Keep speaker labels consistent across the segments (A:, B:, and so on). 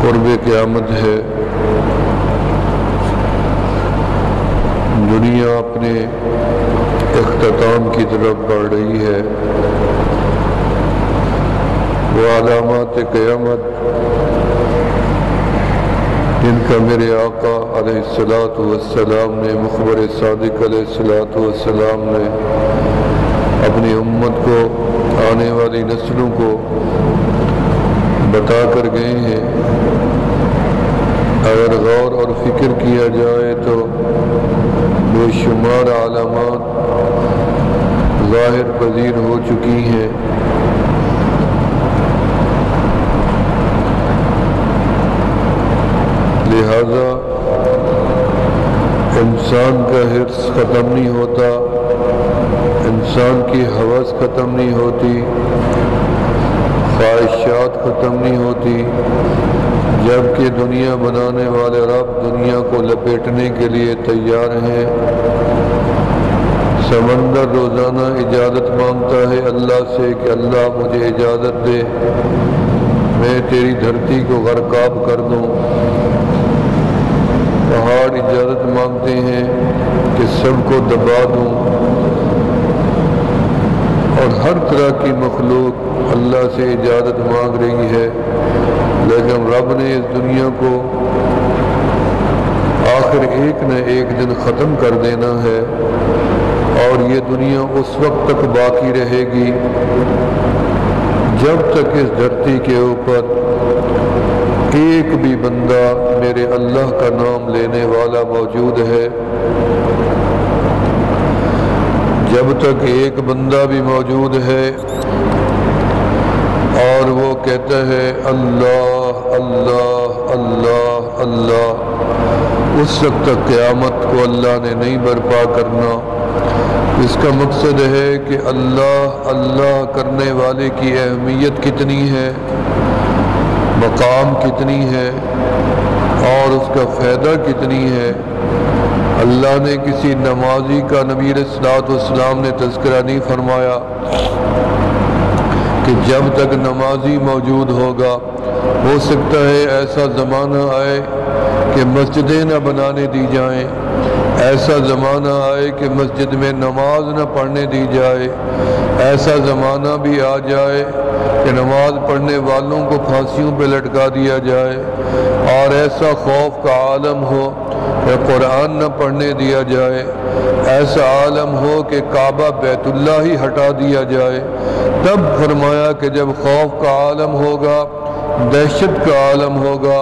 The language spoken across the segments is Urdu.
A: قرب قیامت ہے، دنیا اپنے اختتام کی طرف بڑھ رہی ہے۔ وہ علامات قیامت جن کا میرے آقا علیہ الصلوۃ والسلام نے، مخبر صادق علیہ الصلوۃ والسلام نے اپنی امت کو، آنے والی نسلوں کو بتا کر گئے ہیں، اگر غور اور فکر کیا جائے تو بے شمار علامات ظاہر پذیر ہو چکی ہیں۔ لہذا انسان کا حرص ختم نہیں ہوتا، انسان کی ہوس ختم نہیں ہوتی، خواہشات ختم نہیں ہوتی، جبکہ دنیا بنانے والے رب دنیا کو لپیٹنے کے لیے تیار ہیں۔ سمندر روزانہ اجازت مانگتا ہے اللہ سے کہ اللہ مجھے اجازت دے، میں تیری دھرتی کو غرقاب کر دوں۔ پہاڑ اجازت مانگتے ہیں کہ سب کو دبا دوں، اور ہر طرح کی مخلوق اللہ سے اجازت مانگ رہی ہے، لیکن رب نے اس دنیا کو آخر ایک نہ ایک دن ختم کر دینا ہے، اور یہ دنیا اس وقت تک باقی رہے گی جب تک اس دھرتی کے اوپر ایک بھی بندہ میرے اللہ کا نام لینے والا موجود ہے۔ جب تک ایک بندہ بھی موجود ہے اور وہ کہتا ہے اللہ اللہ اللہ اللہ، اس وقت تک قیامت کو اللہ نے نہیں برپا کرنا۔ اس کا مقصد ہے کہ اللہ اللہ کرنے والے کی اہمیت کتنی ہے، مقام کتنی ہے، اور اس کا فائدہ کتنی ہے۔ اللہ نے کسی نمازی کا نبی علیہ الصلوۃ والسلام نے تذکرہ نہیں فرمایا کہ جب تک نمازی موجود ہوگا، ہو سکتا ہے ایسا زمانہ آئے کہ مسجدیں نہ بنانے دی جائیں، ایسا زمانہ آئے کہ مسجد میں نماز نہ پڑھنے دی جائے، ایسا زمانہ بھی آ جائے کہ نماز پڑھنے والوں کو پھانسیوں پہ لٹکا دیا جائے، اور ایسا خوف کا عالم ہو کہ قرآن نہ پڑھنے دیا جائے، ایسا عالم ہو کہ کعبہ بیت اللہ ہی ہٹا دیا جائے۔ تب فرمایا کہ جب خوف کا عالم ہوگا، دہشت کا عالم ہوگا،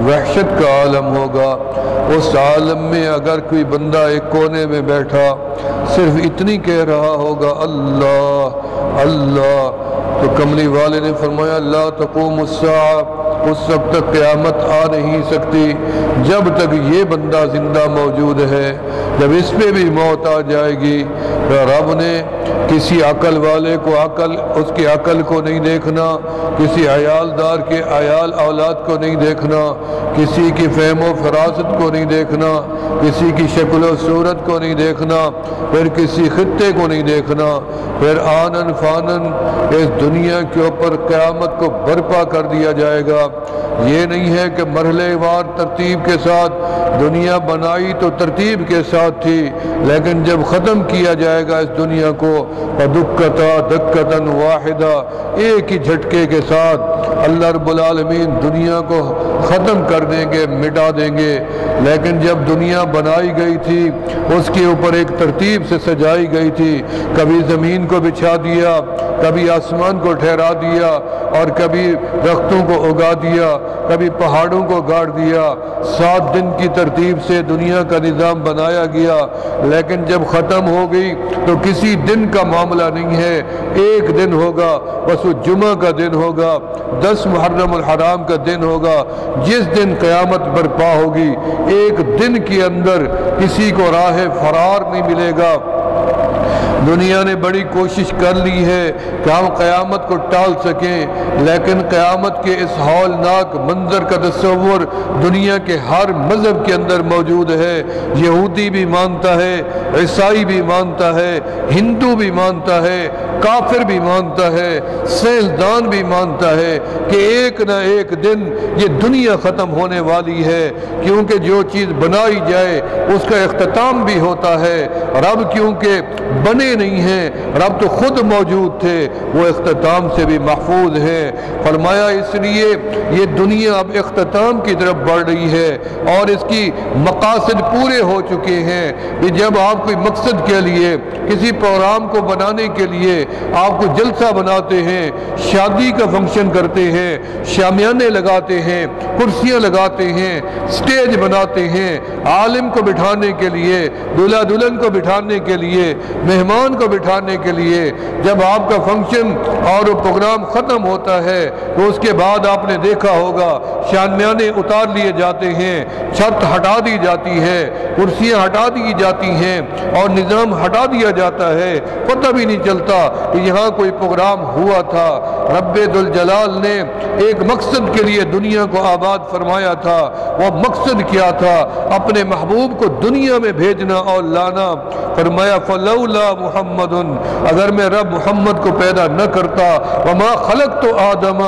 A: وحشت کا عالم ہوگا، اس عالم میں اگر کوئی بندہ ایک کونے میں بیٹھا صرف اتنی کہہ رہا ہوگا اللہ اللہ، تو کملی والے نے فرمایا لا تقوم الساعہ، اس وقت تک قیامت آ نہیں سکتی جب تک یہ بندہ زندہ موجود ہے۔ جب اس پہ بھی موت آ جائے گی تو رب نے کسی عقل والے کو اس کی عقل کو نہیں دیکھنا، کسی عیالدار کے عیال اولاد کو نہیں دیکھنا، کسی کی فہم و فراست کو نہیں دیکھنا، کسی کی شکل و صورت کو نہیں دیکھنا، پھر کسی خطے کو نہیں دیکھنا، پھر آنن فانن اس دنیا کے اوپر قیامت کو برپا کر دیا جائے گا۔ یہ نہیں ہے کہ مرحلے وار ترتیب کے ساتھ دنیا بنائی تو ترتیب کے ساتھ تھی، لیکن جب ختم کیا جائے گا اس دنیا کو دکتا دکتن واحدہ، ایک ہی جھٹکے کے ساتھ اللہ رب العالمین دنیا کو ختم کر دیں گے، مٹا دیں گے۔ لیکن جب دنیا بنائی گئی تھی اس کے اوپر ایک ترتیب سے سجائی گئی تھی، کبھی زمین کو بچھا دیا، کبھی آسمان کو ٹھہرا دیا، اور کبھی درختوں کو اگا دیا، کبھی پہاڑوں کو گاڑ دیا۔ 7 دن کی ترتیب سے دنیا کا نظام بنایا گیا، لیکن جب ختم ہو گئی تو کسی دن کا معاملہ نہیں ہے، ایک دن ہوگا، بس وہ جمعہ کا دن ہوگا، 10 محرم الحرام کا دن ہوگا، جس دن قیامت برپا ہوگی۔ ایک دن کے اندر کسی کو راہ فرار نہیں ملے گا، دنیا نے بڑی کوشش کر لی ہے کہ ہم قیامت کو ٹال سکیں، لیکن قیامت کے اس ہولناک منظر کا تصور دنیا کے ہر مذہب کے اندر موجود ہے۔ یہودی بھی مانتا ہے، عیسائی بھی مانتا ہے، ہندو بھی مانتا ہے، کافر بھی مانتا ہے، سائنسدان بھی مانتا ہے کہ ایک نہ ایک دن یہ دنیا ختم ہونے والی ہے، کیونکہ جو چیز بنائی جائے اس کا اختتام بھی ہوتا ہے۔ رب کیونکہ بنے نہیں ہیں، رب تو خود موجود تھے، وہ اختتام سے بھی محفوظ ہیں۔ فرمایا اس لیے یہ دنیا اب اختتام کی طرف بڑھ رہی ہے اور اس کی مقاصد پورے ہو چکے ہیں کہ جب آپ کوئی مقصد کے لیے کسی پروگرام کو بنانے کے لیے آپ کو جلسہ بناتے ہیں، شادی کا فنکشن کرتے ہیں، شامیانے لگاتے ہیں، کرسیاں لگاتے ہیں، سٹیج بناتے ہیں، عالم کو بٹھانے کے لیے، دلہا دلہن کو بٹھانے کے لیے، مہمان کو بٹھانے کے لیے، جب آپ کا فنکشن اور وہ پروگرام ختم ہوتا ہے تو اس کے بعد آپ نے دیکھا ہوگا شامیانے اتار لیے جاتے ہیں، چھت ہٹا دی جاتی ہے، کرسیاں ہٹا دی جاتی ہیں اور نظام ہٹا دیا جاتا ہے، پتہ بھی نہیں چلتا کہ یہاں کوئی پروگرام ہوا تھا۔ رب ذوالجلال نے ایک مقصد کے لیے دنیا کو آباد فرمایا تھا، وہ مقصد کیا تھا؟ اپنے محبوب کو دنیا میں بھیجنا اور لانا۔ فرمایا فلولا محمد، اگر میں رب محمد کو پیدا نہ کرتا، وما خلقت آدم،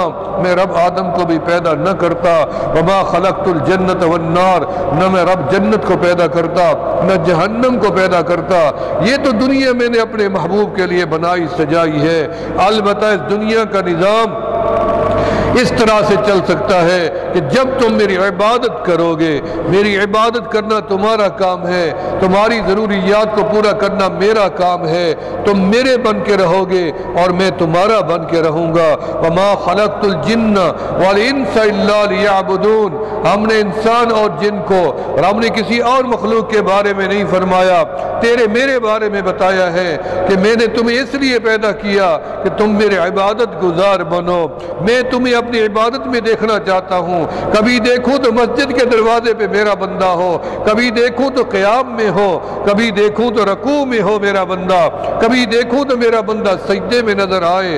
A: میں رب آدم کو بھی پیدا نہ کرتا، وما خلقت الجنت والنار، نہ میں رب جنت کو پیدا کرتا نہ جہنم کو پیدا کرتا۔ یہ تو دنیا میں نے اپنے محبوب کے لیے بنائی سجائی ہے۔ البتہ اس دنیا کا نظام اس طرح سے چل سکتا ہے کہ جب تم میری عبادت کرو گے، میری عبادت کرنا تمہارا کام ہے، تمہاری ضروریات کو پورا کرنا میرا کام ہے، تم میرے بن کے رہو گے اور میں تمہارا بن کے رہوں گا۔ وما خلقت الجن والانس الا لیعبدون، ہم نے انسان اور جن کو، اور ہم نے کسی اور مخلوق کے بارے میں نہیں فرمایا، تیرے میرے بارے میں بتایا ہے کہ میں نے تمہیں اس لیے پیدا کیا کہ تم میرے عبادت گزار بنو۔ میں تمہیں اپنی عبادت میں دیکھنا چاہتا ہوں، کبھی دیکھوں تو مسجد کے دروازے پہ میرا بندہ ہو، کبھی دیکھوں تو قیام میں ہو، کبھی دیکھوں تو رکوع میں ہو میرا بندہ، کبھی دیکھوں تو میرا بندہ سجدے میں نظر آئے،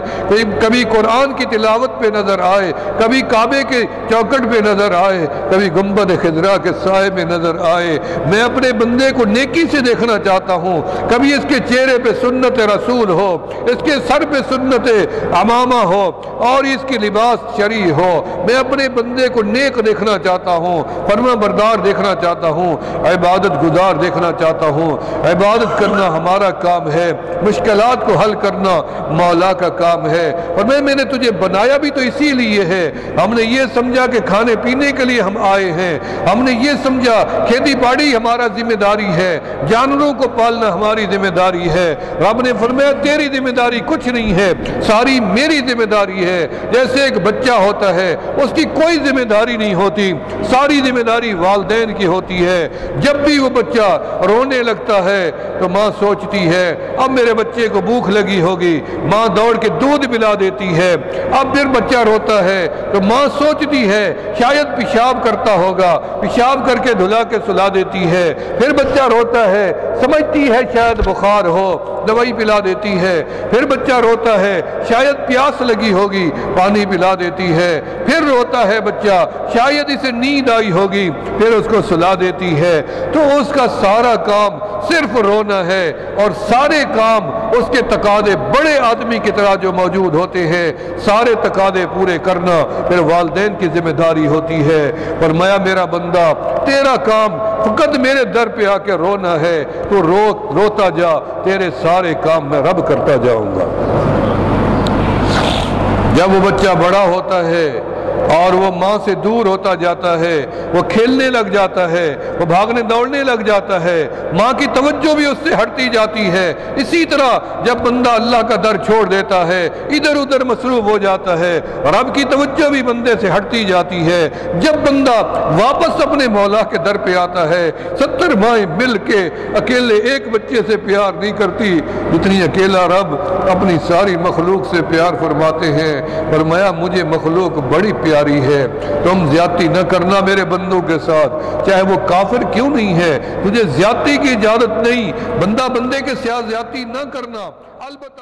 A: کبھی قرآن کی تلاوت پہ نظر آئے، کبھی کعبے کے چوکٹ پہ نظر آئے، کبھی گنبد خضرا کے سائے میں نظر آئے۔ میں اپنے بندے کو نیکی سے دیکھنا چاہتا ہوں، کبھی اس کے چہرے پہ سنت رسول ہو، اس کے سر پہ سنت امامہ ہو اور اس کی لباس شرعی ہو۔ میں اپنے بندے کو نیک دیکھنا چاہتا ہوں، فرما بردار دیکھنا چاہتا ہوں، عبادت گزار دیکھنا چاہتا ہوں۔ عبادت کرنا ہمارا کام ہے، مشکلات کو حل کرنا مولا کا کام ہے۔ اور میں نے تجھے بنایا بھی تو اسی لیے ہے، ہم نے یہ سمجھا کہ کھانے پینے کے لیے ہم آئے ہیں، ہم نے یہ سمجھا کھیتی باڑی ہمارا ذمہ داری ہے، جانوروں کو پالنا ہماری ذمہ داری ہے۔ رب نے فرمایا تیری ذمہ داری کچھ نہیں ہے، ساری میری ذمہ داری ہے۔ جیسے ایک بچہ ہوتا ہے اس کی کوئی ذمہ داری نہیں ہوتی، ساری ذمہ داری والدین کی ہوتی ہے۔ جب بھی وہ بچہ رونے لگتا ہے تو ماں سوچتی ہے اب میرے بچے کو بھوک لگی ہوگی، ماں دوڑ کے دودھ پلا دیتی ہے۔ اب پھر بچہ روتا ہے تو ماں سوچتی ہے شاید پیشاب کرتا ہوگا، پیشاب کر کے دھلا کے سلا دیتی ہے۔ پھر بچہ روتا ہے، سمجھتی ہے شاید بخار ہو، دوائی پلا دیتی ہے۔ پھر بچہ روتا ہے شاید پیاس لگی ہوگی، پانی پلا دیتی ہے۔ پھر روتا ہے بچہ شاید اسے نیند آئی ہوگی، پھر اس کو سلا دیتی ہے۔ تو اس کا سارا کام صرف رونا ہے اور سارے کام اس کے تقاضے بڑے آدمی کی طرح جو موجود ہوتے ہیں سارے تقاضے پورے کرنا پھر والدین کی ذمہ داری ہوتی ہے۔ فرمایا میرا بندہ تیرا کام فقط میرے در پہ آ کے رونا ہے، تو روتا جا، تیرے سارے کام میں رب کرتا جاؤں گا۔ جب وہ بچہ بڑا ہوتا ہے اور وہ ماں سے دور ہوتا جاتا ہے، وہ کھیلنے لگ جاتا ہے، وہ بھاگنے دوڑنے لگ جاتا ہے، ماں کی توجہ بھی اس سے ہٹتی جاتی ہے۔ اسی طرح جب بندہ اللہ کا در چھوڑ دیتا ہے، ادھر ادھر مصروف ہو جاتا ہے، رب کی توجہ بھی بندے سے ہٹتی جاتی ہے۔ جب بندہ واپس اپنے مولا کے در پہ آتا ہے، 70 مائیں مل کے اکیلے ایک بچے سے پیار نہیں کرتی جتنی اکیلا رب اپنی ساری مخلوق سے پیار فرماتے ہیں۔ فرمایا مجھے مخلوق بڑی پیاری ہے۔ تم زیادتی نہ کرنا میرے بندوں کے ساتھ، چاہے وہ کافر کیوں نہیں ہے، تجھے زیادتی کی اجازت نہیں، بندہ بندے کے ساتھ زیادتی نہ کرنا، البتہ